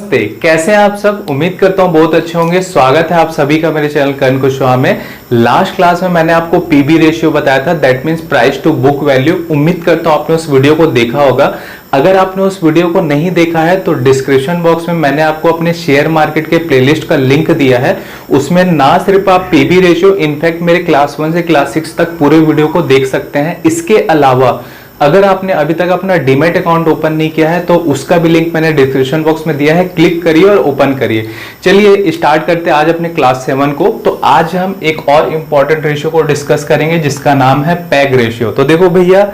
नमस्ते, कैसे हैं आप सब। उम्मीद करता हूं बहुत अच्छे होंगे। स्वागत है आप सभी का मेरे चैनल कर्ण कुशवाहा में। लास्ट क्लास में मैंने आपको पीबी रेशियो बताया था, that means price to book value. उम्मीद करता हूं आपने उस वीडियो को देखा होगा। अगर आपने उस वीडियो को नहीं देखा है तो डिस्क्रिप्शन बॉक्स में मैंने आपको अपने शेयर मार्केट के प्लेलिस्ट का लिंक दिया है। उसमें ना सिर्फ आप पीबी रेशियो, इनफैक्ट मेरे क्लास 1 से क्लास 6 तक पूरे वीडियो को देख सकते हैं। इसके अलावा अगर आपने अभी तक अपना डीमैट अकाउंट ओपन नहीं किया है तो उसका भी लिंक मैंने डिस्क्रिप्शन बॉक्स में दिया है, क्लिक करिए और ओपन करिए। चलिए स्टार्ट करते हैं आज अपने क्लास 7 को। तो आज हम एक और इंपॉर्टेंट रेशियो को डिस्कस करेंगे जिसका नाम है पैग रेशियो। तो देखो भैया,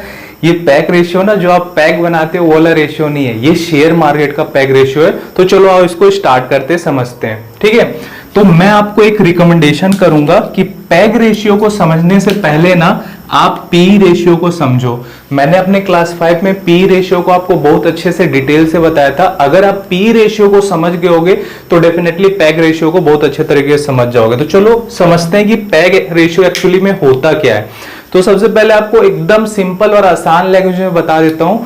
ये पैग रेशियो ना, जो आप पैग बनाते हो वो वाला रेशियो नहीं है, ये शेयर मार्केट का पैग रेशियो है। तो चलो आओ इसको स्टार्ट करते समझते हैं, ठीक है। तो मैं आपको एक रिकमेंडेशन करूंगा कि पैग रेशियो को समझने से पहले ना आप पी रेशियो को समझो। मैंने अपने क्लास 5 में पी रेशियो को आपको बहुत अच्छे से डिटेल से बताया था। अगर आप पी रेशियो को समझ गए होगे तो डेफिनेटली पैग रेशियो को बहुत अच्छे तरीके से समझ जाओगे। तो चलो समझते हैं कि पैग रेशियो एक्चुअली में होता क्या है। तो सबसे पहले आपको एकदम सिंपल और आसान लैंग्वेज में बता देता हूं,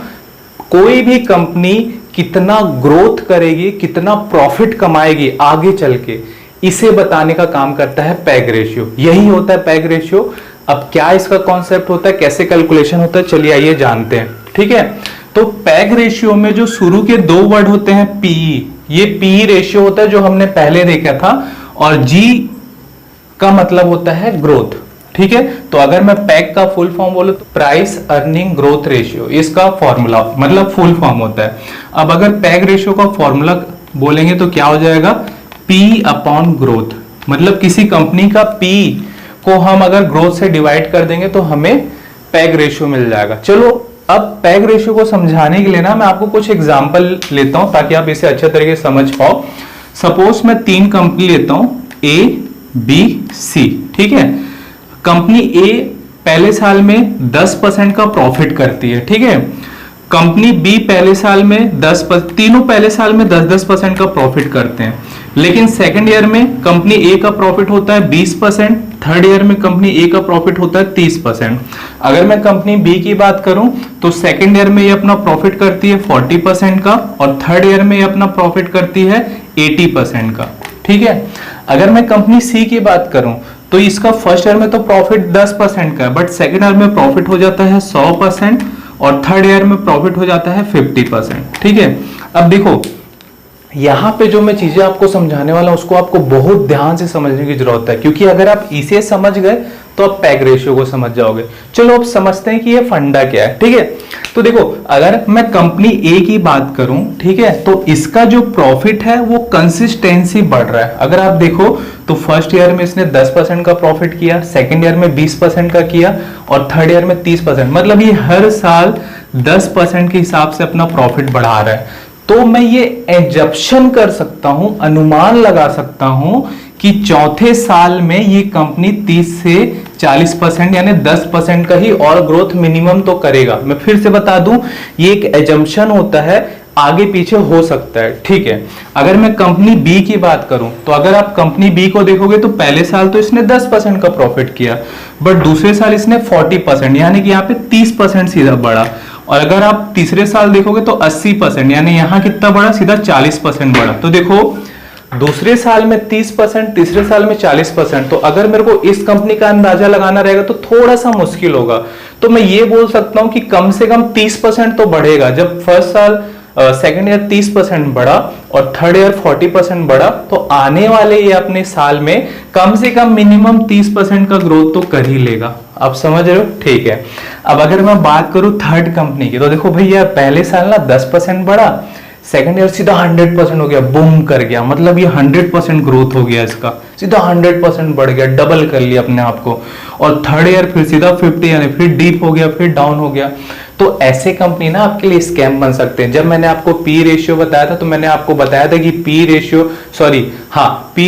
कोई भी कंपनी कितना ग्रोथ करेगी, कितना प्रॉफिट कमाएगी आगे चल के, इसे बताने का काम करता है पैग रेशियो। यही होता है पैग रेशियो। अब क्या इसका कॉन्सेप्ट होता है, कैसे कैलकुलेशन होता है, चलिए आइए जानते हैं, ठीक है। तो पैग रेशियो में जो शुरू के दो वर्ड होते हैं पीई, ये पीई रेशियो होता है जो हमने पहले देखा था, और जी का मतलब होता है ग्रोथ, ठीक है। तो अगर मैं पैग का फुल फॉर्म बोलूं तो प्राइस अर्निंग ग्रोथ रेशियो, इसका फॉर्मूला मतलब फुल फॉर्म होता है। अब अगर पैग रेशियो का फॉर्मूला बोलेंगे तो क्या हो जाएगा, पी अपॉन ग्रोथ। मतलब किसी कंपनी का पी को हम अगर ग्रोथ से डिवाइड कर देंगे तो हमें पैग रेशियो मिल जाएगा। चलो अब पैग रेशियो को समझाने के लिए ना मैं आपको कुछ एग्जांपल लेता हूं ताकि आप इसे अच्छे तरीके से समझ पाओ। सपोज मैं 3 कंपनी लेता हूं, ए बी सी, ठीक है। कंपनी ए पहले साल में 10% का प्रॉफिट करती है, ठीक है। कंपनी बी पहले साल में 10%, तीनों पहले साल में 10-10% का प्रॉफिट करते हैं। लेकिन सेकंड ईयर में कंपनी ए का प्रॉफिट होता है 20%, थर्ड ईयर में कंपनी ए का प्रॉफिट होता है 30%। अगर मैं कंपनी बी की बात करूं तो सेकंड ईयर में ये अपना प्रॉफिट करती है 40% का, और थर्ड ईयर में ये अपना प्रॉफिट करती है 80% का, ठीक है। अगर मैं कंपनी सी की बात करूं तो इसका फर्स्ट ईयर में तो प्रॉफिट 10% का है, बट सेकंड ईयर में प्रॉफिट हो जाता है 100%, और थर्ड ईयर में प्रॉफिट हो जाता है 50%, ठीक है। अब देखो यहां पे जो मैं चीजें आपको समझाने वाला हूं उसको आपको बहुत ध्यान से समझने की जरूरत है, क्योंकि अगर आप इसे समझ गए तो आप पैग रेशियो को समझ जाओगे। चलो अब समझते हैं कि ये फंडा क्या है, ठीक है। तो देखो अगर मैं कंपनी ए की बात करूं, ठीक है, तो इसका जो प्रॉफिट है वो कंसिस्टेंसी बढ़ रहा है। अगर आप देखो तो फर्स्ट ईयर में इसने 10% का प्रॉफिट किया, सेकेंड ईयर में 20% का किया, और थर्ड ईयर में 30%। मतलब ये हर साल 10% के हिसाब से अपना प्रॉफिट बढ़ा रहा है। तो मैं ये एजप्शन कर सकता हूं, अनुमान लगा सकता हूं कि चौथे साल में ये कंपनी 30 से 40% यानी 10% का ही और ग्रोथ मिनिमम तो करेगा। मैं फिर से बता दूं, ये एक एजम्पशन होता है, आगे पीछे हो सकता है, ठीक है। अगर मैं कंपनी बी की बात करूं तो अगर आप कंपनी बी को देखोगे तो पहले साल तो इसने 10% का प्रॉफिट किया, बट दूसरे साल इसने 40%, यानी कि यहाँ पे 30% सीधा बढ़ा। और अगर आप तीसरे साल देखोगे तो 80%, यानी यहां कितना बढ़ा, सीधा 40% बढ़ा। तो देखो दूसरे साल में 30%, तीसरे साल में 40%। तो अगर मेरे को इस कंपनी का अंदाजा लगाना रहेगा तो थोड़ा सा मुश्किल होगा। तो मैं ये बोल सकता हूं कि कम से कम 30% तो बढ़ेगा। जब फर्स्ट साल सेकेंड ईयर 30% बढ़ा और थर्ड ईयर 40% बढ़ा, तो आने वाले ये अपने साल में कम से कम मिनिमम 30% का ग्रोथ तो कर ही लेगा। आप समझ रहे हो, ठीक है। अब अगर मैं बात करूं थर्ड कंपनी की, तो देखो भैया पहले साल ना 10% बढ़ा, सेकंड ईयर सीधा 100% हो गया, बूम कर गया। मतलब ये 100% ग्रोथ हो गया, इसका सीधा 100% बढ़ गया, डबल कर लिया अपने आप को। और थर्ड ईयर फिर सीधा 50, यानी फिर डीप हो गया, फिर डाउन हो गया। तो ऐसे कंपनी ना आपके लिए स्कैम बन सकते हैं। जब मैंने आपको पी रेशियो बताया था तो मैंने आपको बताया था कि पी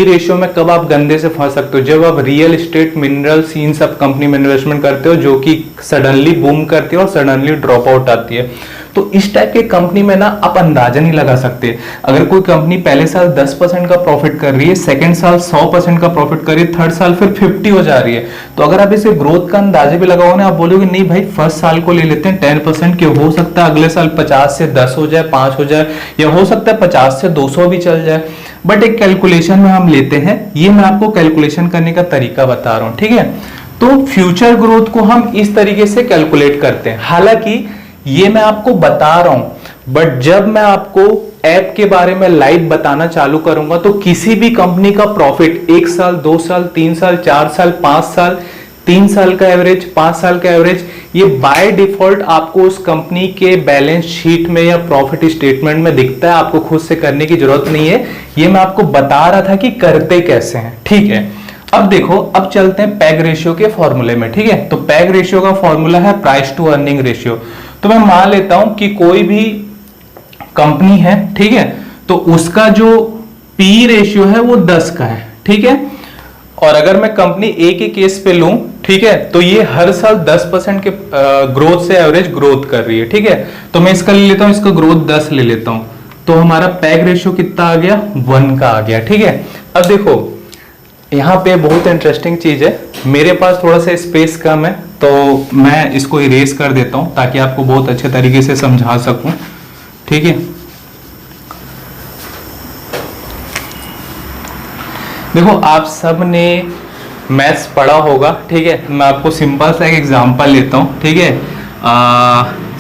रेशियो में कब आप गंदे से फंस सकते हो, जब आप रियल एस्टेट, मिनरल्स, इन सब कंपनी में इन्वेस्टमेंट करते हो जो कि सडनली बूम करती है और सडनली ड्रॉप आउट आती है। तो इस टाइप के कंपनी में ना आप अंदाजा नहीं लगा सकते। अगर कोई कंपनी पहले साल 10% का प्रॉफिट कर रही है, सेकंड साल 100% का प्रॉफिट कर रही है, थर्ड साल फिर 50 हो जा रही है, तो अगर आप इसे ग्रोथ का अंदाजा भी लगाओगे ना, आप बोलोगे नहीं भाई फर्स्ट साल को ले लेते हैं 10% के, हो सकता है अगले साल 50 से 10 हो जाए, 5 हो जाए, या हो सकता है 50 से 200 भी चल जाए। बट एक कैलकुलेशन में हम लेते हैं, ये मैं आपको कैलकुलेशन करने का तरीका बता रहा हूं, ठीक है। तो फ्यूचर ग्रोथ को हम इस तरीके से कैलकुलेट करते हैं। हालांकि ये मैं आपको बता रहा हूं, बट जब मैं आपको ऐप के बारे में लाइव बताना चालू करूंगा तो किसी भी कंपनी का प्रॉफिट 1 साल, 2 साल, 3 साल, 4 साल, 5 साल, 3 साल का एवरेज, 5 साल का एवरेज, ये बाय डिफॉल्ट आपको उस कंपनी के बैलेंस शीट में या प्रॉफिट स्टेटमेंट में दिखता है, आपको खुद से करने की जरूरत नहीं है। ये मैं आपको बता रहा था कि करते कैसे हैं, ठीक है। अब देखो, अब चलते हैं पैग रेशियो के फॉर्मूले में, ठीक है। तो पैग रेशियो का फॉर्मूला है प्राइस टू अर्निंग रेशियो। तो मैं मान लेता हूं कि कोई भी कंपनी है, ठीक है, तो उसका जो पी रेशियो है वो 10 का है, ठीक है। और अगर मैं कंपनी ए के केस पे लूं, ठीक है, तो ये हर साल 10% के ग्रोथ से एवरेज ग्रोथ कर रही है, ठीक है। तो मैं इसका ले लेता हूं, इसका ग्रोथ 10 ले लेता हूं, तो हमारा पैग रेशियो कितना आ गया, 1 का आ गया, ठीक है। अब देखो यहाँ पे बहुत इंटरेस्टिंग चीज है, मेरे पास थोड़ा सा स्पेस कम है तो मैं इसको इरेज कर देता हूं ताकि आपको बहुत अच्छे तरीके से समझा सकूं, ठीक है। देखो आप सब ने मैथ्स पढ़ा होगा, ठीक है। मैं आपको सिंपल सा एक एग्जांपल लेता हूं, ठीक है।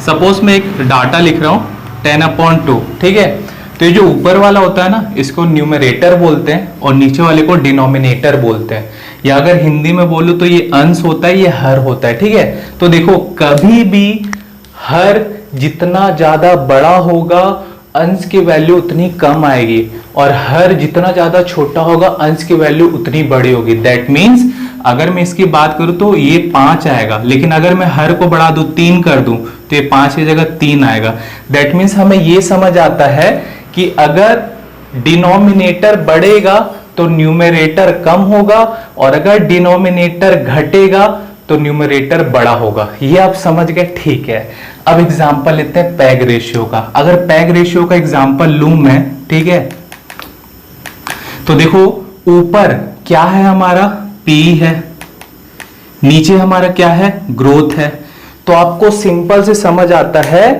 सपोज मैं एक डाटा लिख रहा हूं 10/2, ठीक है। तो ये जो ऊपर वाला होता है ना, इसको न्यूमरेटर बोलते हैं और नीचे वाले को डिनोमिनेटर बोलते हैं, या अगर हिंदी में बोलूं तो ये अंश होता है, ये हर होता है, ठीक है। तो देखो कभी भी हर जितना ज्यादा बड़ा होगा अंश की वैल्यू उतनी कम आएगी, और हर जितना ज्यादा छोटा होगा अंश की वैल्यू उतनी बड़ी होगी। दैट मीन्स अगर मैं इसकी बात करूं तो ये 5 आएगा, लेकिन अगर मैं हर को बढ़ा दूं 3 कर दूं तो ये 5 की जगह 3 आएगा। दैट मीन्स हमें ये समझ आता है कि अगर डिनोमिनेटर बढ़ेगा तो न्यूमरेटर कम होगा, और अगर डिनोमिनेटर घटेगा तो न्यूमरेटर बड़ा होगा। ये आप समझ गए, ठीक है। अब एग्जांपल लेते हैं पैग रेशियो का। अगर पैग रेशियो का एग्जांपल लूं मैं, ठीक है, तो देखो ऊपर क्या है हमारा, पी है, नीचे हमारा क्या है, ग्रोथ है। तो आपको सिंपल से समझ आता है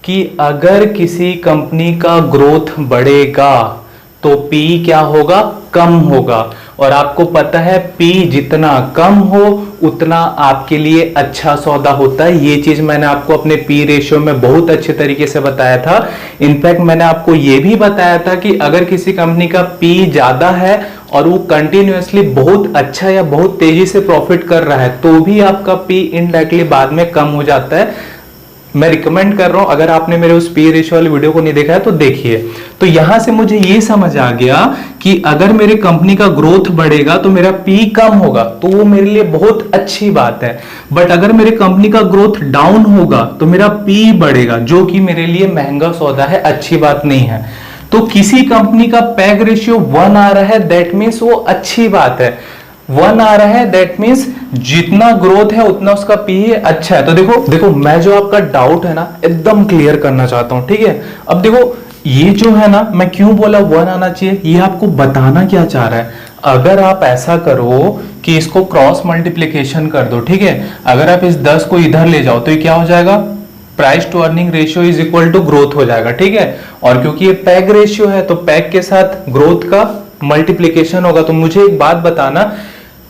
कि अगर किसी कंपनी का ग्रोथ बढ़ेगा तो पी क्या होगा, कम होगा। और आपको पता है पी जितना कम हो उतना आपके लिए अच्छा सौदा होता है। ये चीज मैंने आपको अपने पी रेशियो में बहुत अच्छे तरीके से बताया था। इनफैक्ट मैंने आपको ये भी बताया था कि अगर किसी कंपनी का पी ज्यादा है और वो कंटिन्यूअसली बहुत अच्छा या बहुत तेजी से प्रॉफिट कर रहा है तो भी आपका पी इनडायरेक्टली बाद में कम हो जाता है। मैं रिकमेंड कर रहा हूं, अगर आपने मेरे उस पी रेशियो वाली वीडियो को नहीं देखा है तो देखिए। तो यहां से मुझे ये समझ आ गया कि अगर मेरे कंपनी का ग्रोथ बढ़ेगा तो मेरा पी कम होगा, तो वो मेरे लिए बहुत अच्छी बात है। बट अगर मेरे कंपनी का ग्रोथ डाउन होगा तो मेरा पी बढ़ेगा, जो कि मेरे लिए महंगा सौदा है, अच्छी बात नहीं है। तो किसी कंपनी का पैग रेशियो 1 आ रहा है, दैट मीन्स वो अच्छी बात है। 1 आ रहा है दैट मीन्स जितना ग्रोथ है उतना उसका पी अच्छा है। तो देखो मैं जो आपका डाउट है ना एकदम क्लियर करना चाहता हूं, ठीक है। अब देखो ये जो है ना, मैं क्यों बोला 1 आना चाहिए, ये आपको बताना क्या चाह रहा है। अगर आप ऐसा करो कि इसको क्रॉस मल्टीप्लीकेशन कर दो, ठीक है, अगर आप इस 10 को इधर ले जाओ तो ये क्या हो जाएगा, price to earning ratio is equal to growth हो जाएगा, ठीक है। और क्योंकि ये पैग रेशियो है तो पैग के साथ ग्रोथ का मल्टीप्लीकेशन होगा। तो मुझे एक बात बताना,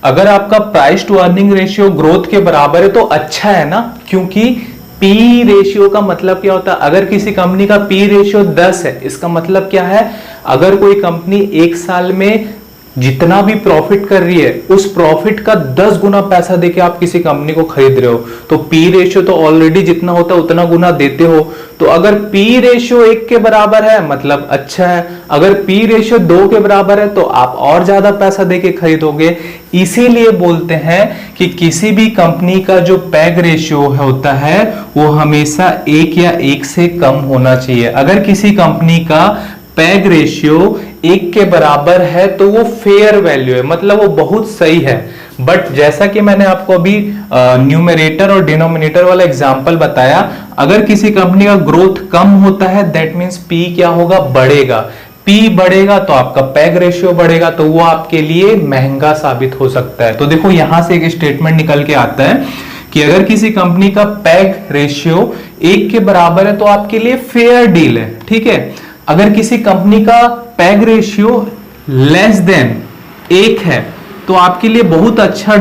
अगर आपका price to earning ratio growth के बराबर है तो अच्छा है ना, क्योंकि पी रेशियो का मतलब क्या होता है, अगर किसी कंपनी का पी रेशियो 10 है इसका मतलब क्या है, अगर कोई कंपनी 1 साल में जितना भी प्रॉफिट कर रही है उस प्रॉफिट का 10 गुना पैसा देके आप किसी कंपनी को खरीद रहे हो, तो पी रेशियो तो ऑलरेडी जितना होता है उतना गुना देते हो। तो अगर पी रेशियो 1 के बराबर है मतलब अच्छा है, अगर पी रेशियो 2 के बराबर है तो आप और ज्यादा पैसा देके खरीदोगे। इसीलिए बोलते हैं कि किसी भी कंपनी का जो पैग रेशियो होता है वो हमेशा 1 या 1 से कम होना चाहिए। अगर किसी कंपनी का पैग रेशियो 1 के बराबर है तो वो फेयर वैल्यू है, मतलब वो बहुत सही है। बट जैसा कि मैंने आपको अभी न्यूमरेटर और डिनोमिनेटर वाला एग्जांपल बताया, अगर किसी कंपनी का ग्रोथ कम होता है दैट मींस पी क्या होगा, बढ़ेगा। पी बढ़ेगा तो आपका पैग रेशियो बढ़ेगा, तो वो आपके लिए महंगा साबित हो सकता है। तो देखो यहां से एक स्टेटमेंट निकल के आता है कि अगर किसी कंपनी का पैग रेशियो 1 के बराबर है तो आपके लिए फेयर डील है, ठीक है। अगर किसी कंपनी का पैग रेशियो लेस देन 1 है तो आपके लिए बहुत अच्छा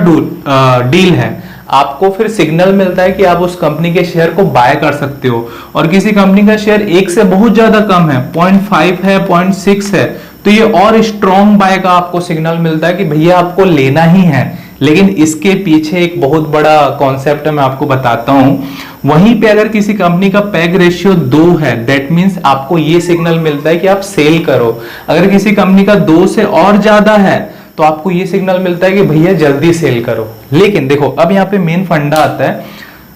डील है। आपको फिर सिग्नल मिलता है कि आप उस कंपनी के शेयर को बाय कर सकते हो। और किसी कंपनी का शेयर 1 से बहुत ज्यादा कम है, 0.5 है, 0.6 है, तो ये और स्ट्रॉन्ग बाय का आपको सिग्नल मिलता है कि भैया आपको लेना ही है। लेकिन इसके पीछे एक बहुत बड़ा कॉन्सेप्ट है, मैं आपको बताता हूं। वहीं पे अगर किसी कंपनी का पैग रेशियो 2 है दैट मींस आपको ये सिग्नल मिलता है कि आप सेल करो। अगर किसी कंपनी का 2 से और ज्यादा है तो आपको ये सिग्नल मिलता है कि भैया जल्दी सेल करो। लेकिन देखो अब यहाँ पे मेन फंडा आता है,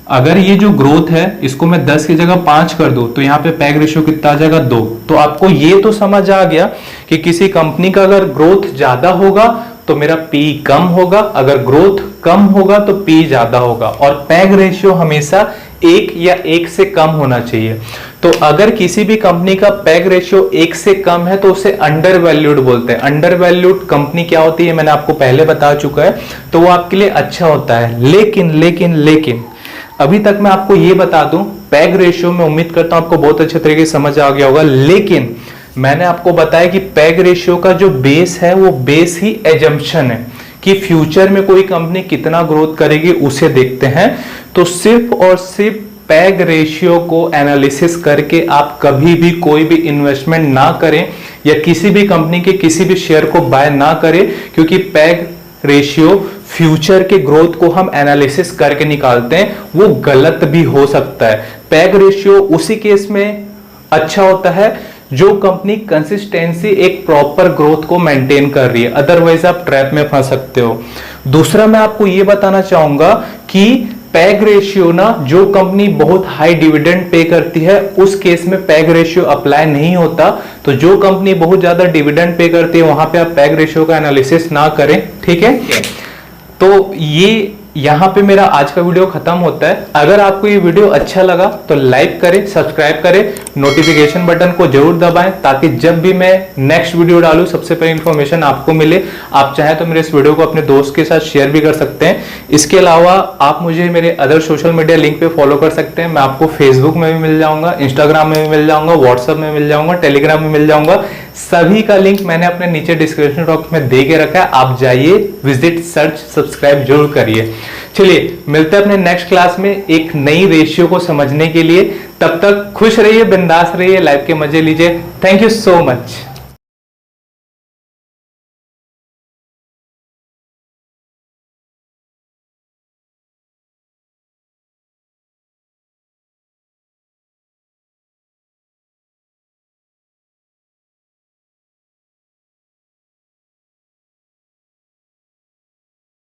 अगर ये जो ग्रोथ है इसको मैं 10 की जगह 5 कर दूं तो यहाँ पे पैग रेशियो कितना आ जाएगा, 2। तो आपको ये तो समझ आ गया कि किसी कंपनी का अगर ग्रोथ ज्यादा होगा तो मेरा पी कम होगा, अगर ग्रोथ कम होगा तो पी ज्यादा होगा, और पैग रेशियो हमेशा 1 या 1 से कम होना चाहिए। तो अगर किसी भी कंपनी का पैग रेशियो 1 से कम है तो उसे अंडर वैल्यूड बोलते हैं। अंडर वैल्यूड कंपनी क्या होती है मैंने आपको पहले बता चुका है, तो वो आपके लिए अच्छा होता है। लेकिन अभी तक मैं आपको ये बता दूं, पैग रेशियो में उम्मीद करता हूं आपको बहुत अच्छे तरीके से समझ आ गया होगा। लेकिन मैंने आपको बताया कि पैग रेशियो का जो बेस है वो बेस ही एजम्पशन है कि फ्यूचर में कोई कंपनी कितना ग्रोथ करेगी उसे देखते हैं। तो सिर्फ और सिर्फ पैग रेशियो को एनालिसिस करके आप कभी भी कोई भी इन्वेस्टमेंट ना करें या किसी भी कंपनी के किसी भी शेयर को बाय ना करें, क्योंकि पैग रेशियो फ्यूचर के ग्रोथ को हम एनालिसिस करके निकालते हैं, वो गलत भी हो सकता है। पैग रेशियो उसी केस में अच्छा होता है जो कंपनी कंसिस्टेंसी एक प्रॉपर ग्रोथ को मेंटेन कर रही है, अदरवाइज आप ट्रैप में फंस सकते हो। दूसरा मैं आपको यह बताना चाहूंगा कि पैग रेशियो ना, जो कंपनी बहुत हाई डिविडेंड पे करती है उस केस में पैग रेशियो अप्लाई नहीं होता। तो जो कंपनी बहुत ज्यादा डिविडेंड पे करती है वहां पे आप पैग रेशियो का एनालिसिस ना करें, ठीक है। तो ये यहां पे मेरा आज का वीडियो खत्म होता है। अगर आपको ये वीडियो अच्छा लगा तो लाइक करें, सब्सक्राइब करें, नोटिफिकेशन बटन को जरूर दबाएं ताकि जब भी मैं नेक्स्ट वीडियो डालूं सबसे पहले इंफॉर्मेशन आपको मिले। आप चाहें तो मेरे इस वीडियो को अपने दोस्त के साथ शेयर भी कर सकते हैं। इसके अलावा आप मुझे मेरे अदर सोशल मीडिया लिंक पे फॉलो कर सकते हैं। मैं आपको फेसबुक में भी मिल जाऊंगा, इंस्टाग्राम में भी मिल जाऊंगा, व्हाट्सएप में मिल जाऊंगा, टेलीग्राम में मिल जाऊंगा। सभी का लिंक मैंने अपने नीचे डिस्क्रिप्शन बॉक्स में दे के रखा है, आप जाइए, विजिट, सर्च, सब्सक्राइब जरूर करिए। चलिए मिलते हैं अपने नेक्स्ट क्लास में एक नई रेशियो को समझने के लिए। तब तक खुश रहिए, बिंदास रहिए, लाइफ के मजे लीजिए। Thank you so much.